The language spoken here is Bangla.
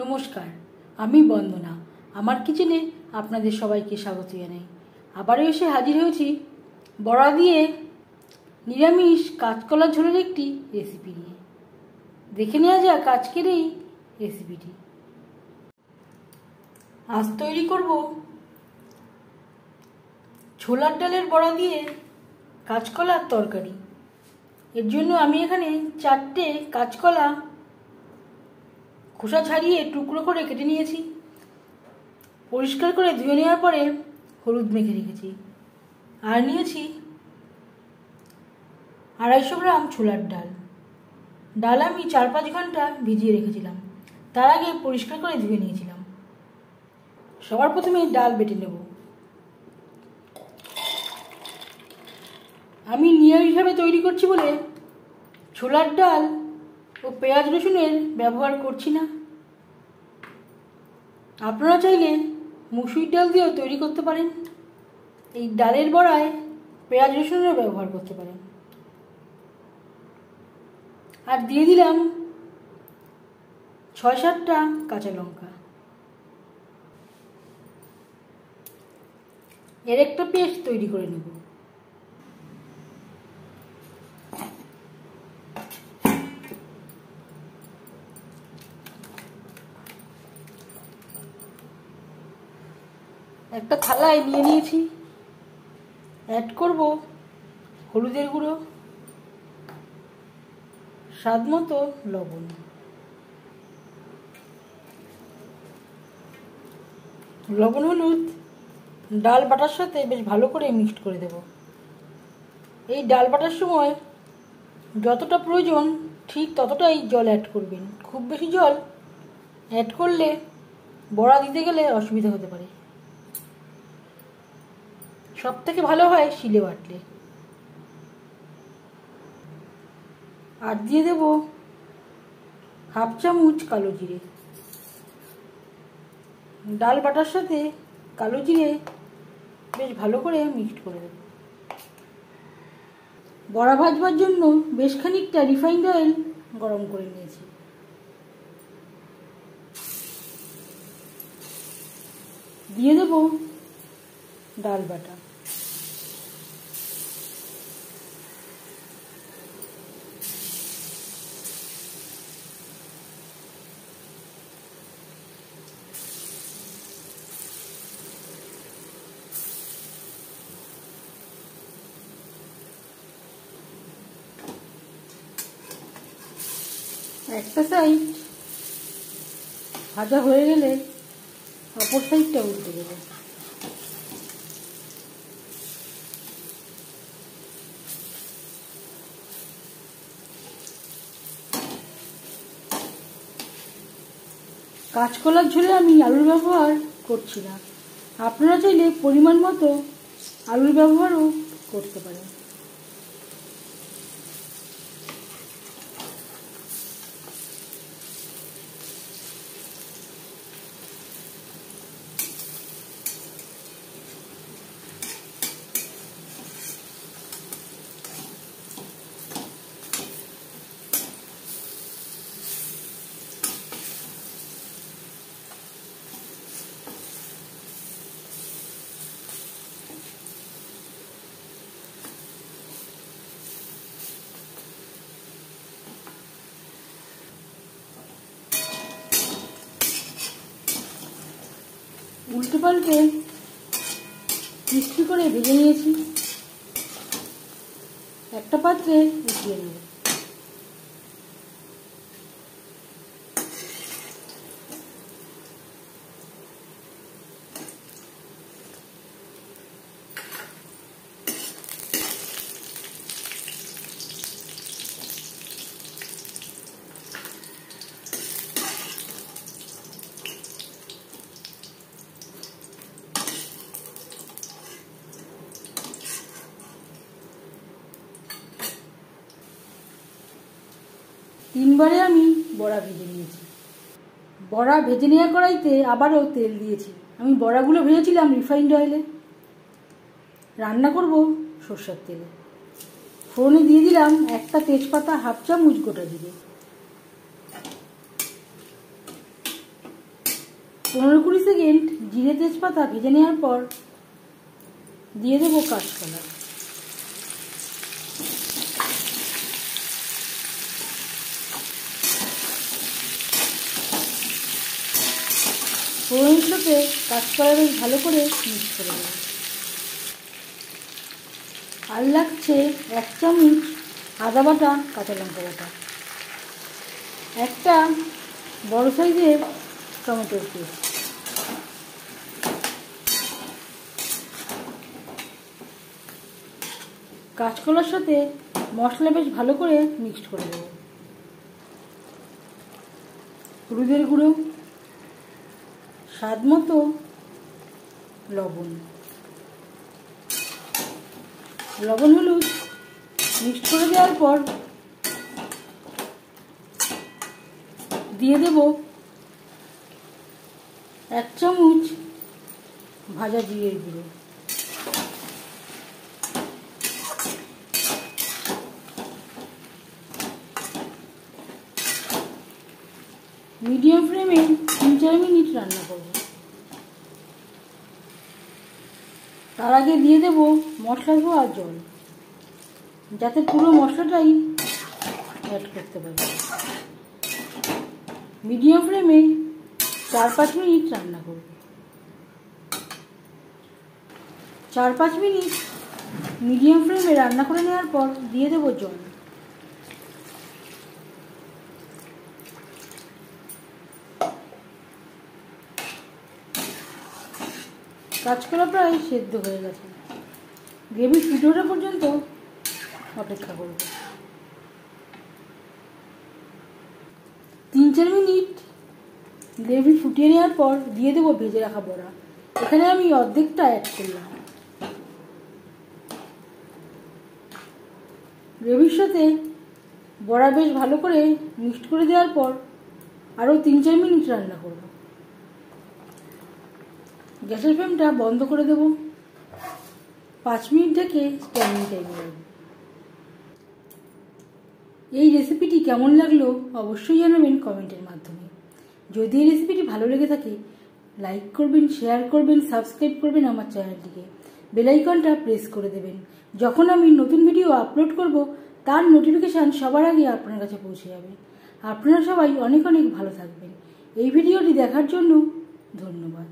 নমস্কার, আমি বন্দনা। আমার কিচেনে আপনাদের সবাইকে স্বাগত জানাই। আবারও এসে হাজির হয়েছি বড়া দিয়ে নিরামিষ কাঁচকলা ঝোলের একটি রেসিপি নিয়ে। দেখে নেওয়া যাক আজকের এই রেসিপিটি। আজ তৈরি করব ছোলার ডালের বড়া দিয়ে কাঁচকলার তরকারি। এর জন্য আমি এখানে 4টে কাঁচকলা খোসা ছাড়িয়ে টুকরো করে কেটে নিয়েছি। পরিষ্কার করে ধুয়ে নেওয়ার পরে হলুদ মেখে রেখেছি। আর নিয়েছি 250 গ্রাম ছোলার ডাল। ডাল আমি 4-5 ঘন্টা ভিজিয়ে রেখেছিলাম, তার আগে পরিষ্কার করে ধুয়ে নিয়েছিলাম। সবার প্রথমে ডাল বেটে নেব। আমি নিরামিষভাবে তৈরি করছি বলে ছোলার ডাল ও পেঁয়াজ রসুনের ব্যবহার করছি না। আপনারা চাইলে মুসুরির ডাল দিয়েও তৈরি করতে পারেন। এই ডালের বড়ায় পেঁয়াজ রসুনেরও ব্যবহার করতে পারেন। আর দিয়ে দিলাম 6-7টা কাঁচা লঙ্কা। এর একটা পেস্ট তৈরি করে নেব। একটা থালায় নিয়ে নিয়েছি। অ্যাড করব হলুদের গুঁড়ো, স্বাদ মতো লবণ। লবণ হলুদ ডাল বাটার সাথে বেশ ভালো করে মিক্সড করে দেব। এই ডাল বাটার সময় যতটা প্রয়োজন ঠিক ততটাই জল অ্যাড করবেন। খুব বেশি জল অ্যাড করলে বড়া দিতে গেলে অসুবিধা হতে পারে। সব থেকে ভালো হয় শিলে বাটলে। আর দিয়ে দেব 1/2 চামচ কালো জিরে। ডাল বাটার সাথে কালো জিরে বেশ ভালো করে মিক্সড করে দেব। বড়া ভাজবার জন্য বেশ খানিকটা রিফাইন্ড অয়েল গরম করে নিয়েছি। দিয়ে দেব ডাল বাটা। একটা সাইড ভাজা হয়ে গেলে অপর সাইডটা উল্টে দেব। কাঁচকলার ঝোলে আমি আলুর ব্যবহার করছি না। আপনারা চাইলে পরিমাণ মতো আলুর ব্যবহারও করতে পারেন। উল্টে পাল্টে ক্রিস্পি করে ভেজে নিয়েছি। একটা পাত্রে উঠিয়ে নেব। তিনবারে আমি বড়া ভেজে নিয়েছি। বড়া ভেজে নেওয়া কড়াইতে আবারও তেল দিয়েছি। আমি বড়াগুলো ভেজেছিলাম রিফাইন্ড অয়েলে, রান্না করব সরষের তেলে। ফোড়নে দিয়ে দিলাম একটা তেজপাতা, 1/2 চামচ গোটা জিরে। 15-20 সেকেন্ড জিরে তেজপাতা ভেজে নেওয়ার পর দিয়ে দেবো কাঁচকলা। ফোড়নগুলোতে কাঁচকলা বেশ ভালো করে মিক্স করে দেবো। আর লাগছে 1 চামচ আদা বাটা, কাঁচা লঙ্কা বাটা, একটা বড় সাইজের টমেটোর পেস্ট। কাঁচকলার সাথে মশলা বেশ ভালো করে মিক্সড করে দেবো। হলুদের গুঁড়ো, স্বাদ মতো লবণ, হলুদ মিক্সড করে দেওয়ার পর দিয়ে দেব 1 চামচ ভাজা জিরের গুঁড়ো। মিডিয়াম ফ্লেমে 3-4 মিনিট রান্না করব। তার আগে দিয়ে দেব মশলা ধোয়া জল, যাতে পুরো মশলাটাই অ্যাড করতে পারি। মিডিয়াম ফ্লেমে 4-5 মিনিট রান্না করব। 4-5 মিনিট মিডিয়াম ফ্লেমে রান্না করে নেওয়ার পর দিয়ে দেব জল। কাঁচকলা প্রায় সেদ্ধ হয়ে গেছে। গ্রেভি ফুটে ওঠা পর্যন্ত অপেক্ষা করব। 3-4 মিনিট গ্রেভি ফুটিয়ে নেওয়ার পর দিয়ে দেবো ভেজে রাখা বড়া। এখানে আমি অর্ধেকটা অ্যাড করলাম। গ্রেভির সাথে বড়া বেশ ভালো করে মিক্সড করে দেওয়ার পর আরও 3-4 মিনিট রান্না করব। গ্যাসের ফ্লেমটা বন্ধ করে দেব। 5 মিনিট ঢেকে স্ট্যান্ডিং টাইমে রাখব। এই রেসিপিটি কেমন লাগলো অবশ্যই জানাবেন কমেন্টের মাধ্যমে। যদি এই রেসিপিটি ভালো লেগে থাকে লাইক করবেন, শেয়ার করবেন, সাবস্ক্রাইব করবেন আমার চ্যানেলটিকে, বেল আইকনটা প্রেস করে দেবেন। যখন আমি নতুন ভিডিও আপলোড করব তার নোটিফিকেশান সবার আগে আপনার কাছে পৌঁছে যাবে। আপনারা সবাই অনেক অনেক ভালো থাকবেন। এই ভিডিওটি দেখার জন্য ধন্যবাদ।